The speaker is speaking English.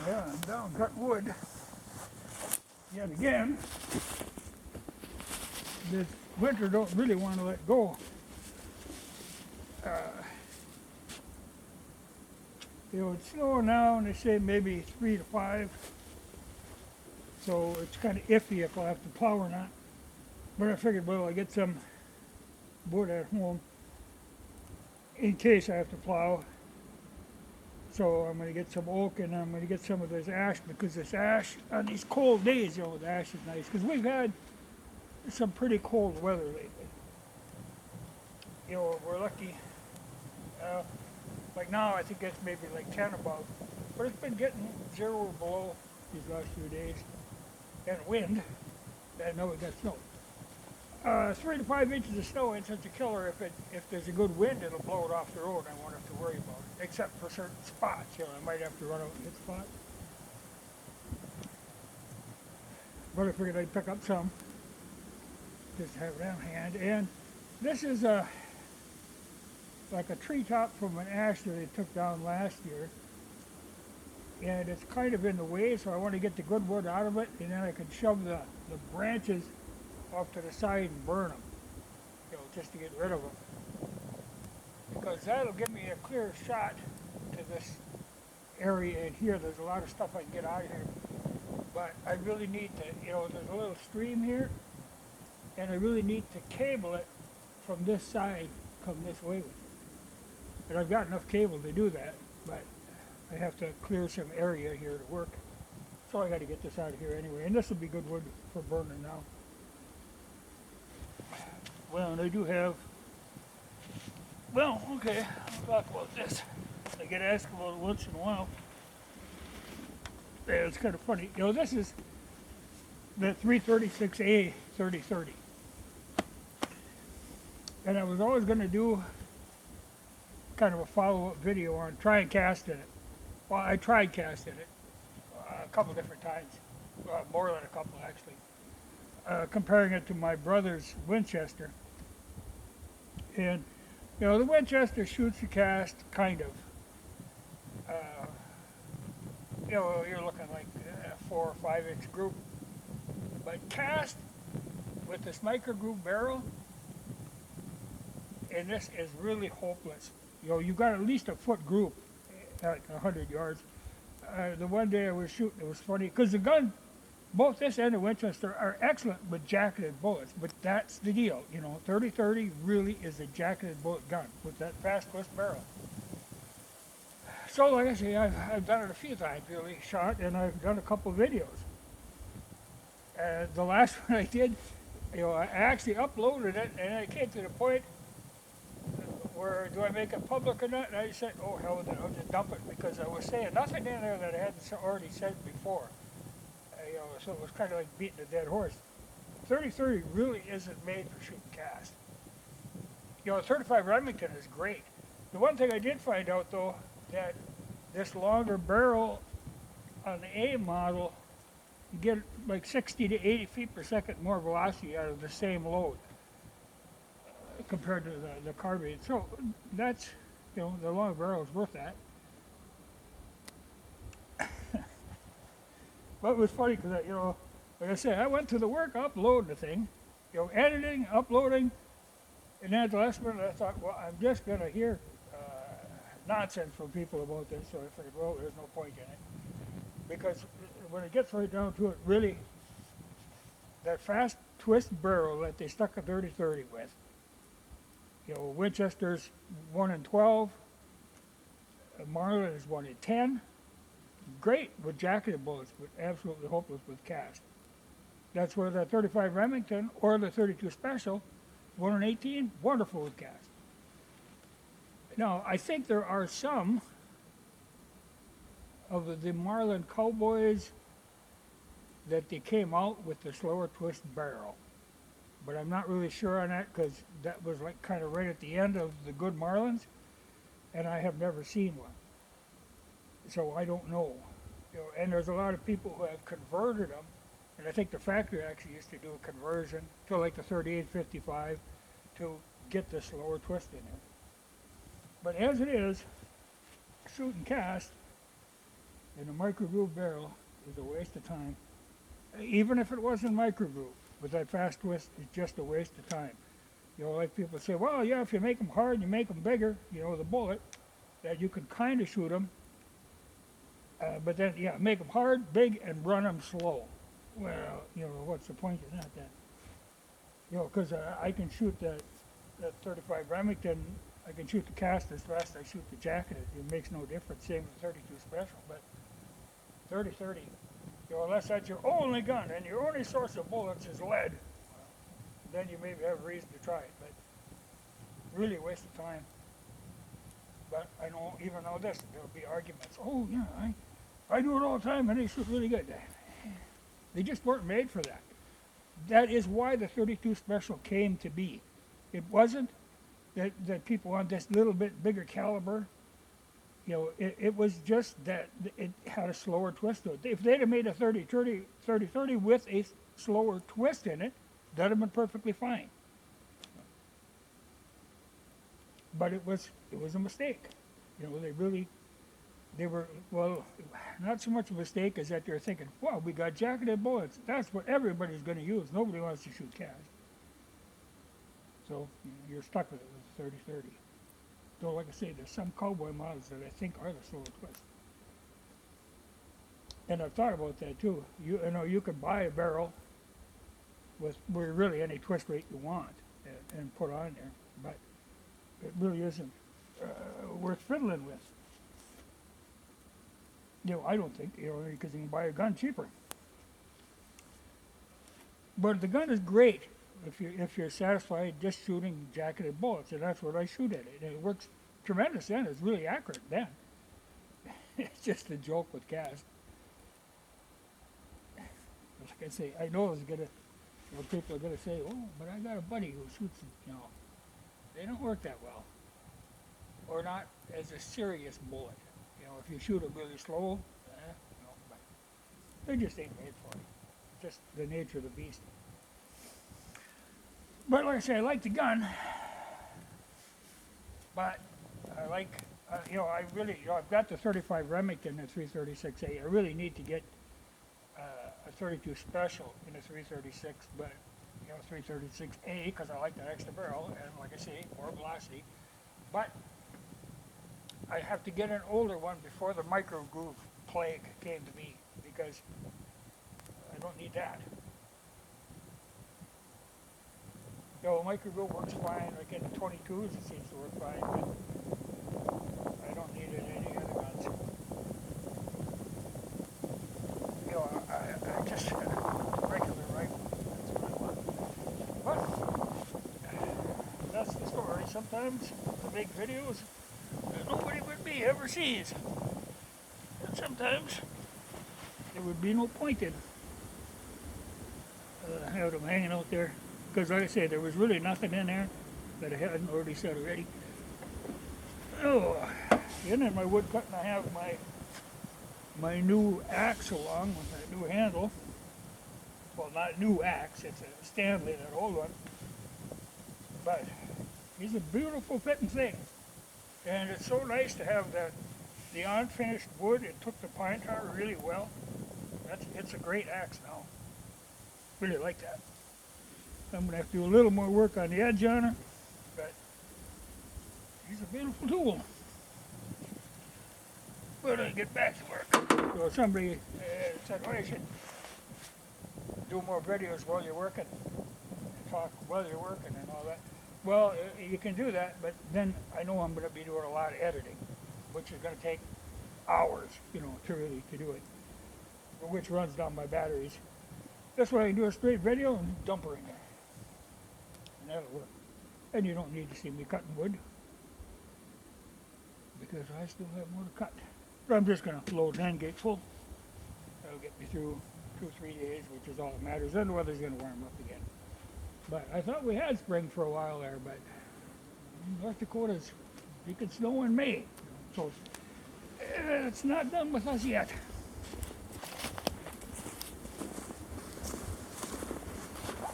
Yeah, I'm down cutting wood. Yet again, this winter don't really want to let go. Uh, it's snowing now, and they say maybe 3 to 5. So it's kind of iffy if I'll have to plow or not. But I figured, well, I get some wood at home in case I have to plow. So I'm going to get some oak and I'm going to get some of this ash because this ash, on these cold days, the ash is nice because we've had some pretty cold weather lately. We're lucky. Uh, like now, I think it's maybe like 10 above, but it's been getting 0 or below these last few days. And wind, and now we got snow. 3 to 5 inches of snow ain't such a killer. If there's a good wind, it'll blow it off the road. I won't have to worry about it, except for certain spots. I might have to run out and hit spots. But I figured I'd pick up some, just to have it on hand. And this is like a treetop from an ash that they took down last year. And it's kind of in the way, so I want to get the good wood out of it, and then I can shove the branches off to the side and burn them, just to get rid of them. Because that'll give me a clear shot to this area in here. There's a lot of stuff I can get out of here. But I really need to, there's a little stream here, and I really need to cable it from this side, come this way with it. And I've got enough cable to do that, but I have to clear some area here to work. So I got to get this out of here anyway. And this will be good wood for burning now. Well, and I do have, okay, I'll talk about this. I get asked about it once in a while. Yeah, it's kind of funny. This is the 336A 3030. And I was always going to do kind of a follow-up video on trying casting it. Well, I tried casting it a couple different times, more than a couple actually, comparing it to my brother's Winchester. And, the Winchester shoots the cast, kind of. You're looking like a 4 or 5 inch group. But cast with this micro groove barrel, and this is really hopeless. You've got at least a foot group at 100 yards. The one day I was shooting, it was funny, because the gun, both this and the Winchester, are excellent with jacketed bullets, but that's the deal. 30-30 really is a jacketed bullet gun with that fast twist barrel. So, like I say, I've done it a few times, really, shot, and I've done a couple of videos. The last one I did, I actually uploaded it, and I came to the point where do I make it public or not? And I said, oh, hell with it, I'll just dump it, because I was saying nothing in there that I hadn't already said before. So it was kind of like beating a dead horse. 30-30 really isn't made for shooting cast. 35 Remington is great. The one thing I did find out, though, that this longer barrel on the A model, you get like 60 to 80 feet per second more velocity out of the same load compared to the carbine. So that's, the long barrel is worth that. But it was funny because, like I said, I went to the work uploading the thing, editing, uploading, and then at the last minute I thought, well, I'm just going to hear nonsense from people about this, so I figured, well, there's no point in it. Because when it gets right down to it, really, that fast twist barrel that they stuck a 30-30 with, Winchester's 1 in 12, Marlin is 1 in 10, great with jacketed bullets, but absolutely hopeless with cast. That's where the 35 Remington or the 32 Special, 1 in 18, wonderful with cast. Now, I think there are some of the Marlin Cowboys that they came out with the slower twist barrel. But I'm not really sure on that because that was like kind of right at the end of the good Marlins, and I have never seen one. So I don't know. And there's a lot of people who have converted them, and I think the factory actually used to do a conversion to like the 38-55 to get the slower twist in there. But as it is, shooting cast, And a micro groove barrel is a waste of time. Even if it wasn't micro groove, with that fast twist, it's just a waste of time. Like people say, well, yeah, if you make them hard, you make them bigger, the bullet, that you can kind of shoot them. But then, yeah, make them hard, big, and run them slow. Well, what's the point of that then? Because I can shoot that 35 Remington, I can shoot the cast as fast as I shoot the jacket. It makes no difference. Same with 32 Special, but 30-30, unless that's your only gun and your only source of bullets is lead, then you maybe have a reason to try it. But really a waste of time. But I know, even though this, there'll be arguments. Oh yeah, I do it all the time and they shoot really good. They just weren't made for that. That is why the 32 Special came to be. It wasn't that people want this little bit bigger caliber. It was just that it had a slower twist to it. If they'd have made a 30-30 with a slower twist in it, that'd have been perfectly fine. But it was a mistake. They were, well, not so much a mistake as that they're thinking, well, we got jacketed bullets. That's what everybody's going to use. Nobody wants to shoot cast. So you're stuck with it with 30-30. So like I say, there's some cowboy models that I think are the slower twist. And I've thought about that too. You could buy a barrel with really any twist rate you want and put on there, but it really isn't worth fiddling with. I don't think, because you can buy a gun cheaper. But the gun is great if you're satisfied just shooting jacketed bullets, and that's what I shoot at it. And it works tremendous then. It's really accurate then. It's just a joke with cast. Like I say, I know people are gonna say, oh, but I got a buddy who shoots them, they don't work that well. Or not as a serious bullet. If you shoot it really slow, but they just ain't made for it. Just the nature of the beast. But like I say, I like the gun, but I like, I really, I've got the 35 Remington and 336A. I really need to get a 32 Special in a 336, but 336A because I like that extra barrel and, like I say, more velocity. But I have to get an older one before the micro groove plague came to me because I don't need that. Micro groove works fine. Like in the 22s, it seems to work fine, but I don't need it in any other guns. I just regular rifle. That's what I want. But that's the story. Sometimes the big videos nobody but me ever sees. And sometimes there would be no point in having them hanging out there. Because like I say, there was really nothing in there that I hadn't already said already. Oh, and in my wood cutting I have my new axe along with that new handle. Well, not new axe, it's a Stanley, that old one. But it's a beautiful fitting thing. And it's so nice to have the unfinished wood. It took the pine tar really well. It's a great axe now. Really like that. I'm going to have to do a little more work on the edge on her, but it's a beautiful tool. But I get back to work. So somebody said, well, you should do more videos while you're working, talk while you're working and all that. Well, you can do that, but then I know I'm going to be doing a lot of editing, which is going to take hours, to do it, which runs down my batteries. That's why I can do a straight video and dump her in there. And that'll work. And you don't need to see me cutting wood, because I still have more to cut. But I'm just going to load 9 gate full. That'll get me through 2-3 days, which is all that matters. Then the weather's going to warm up again. But I thought we had spring for a while there, but North Dakota's, you could snow in May. So it's not done with us yet.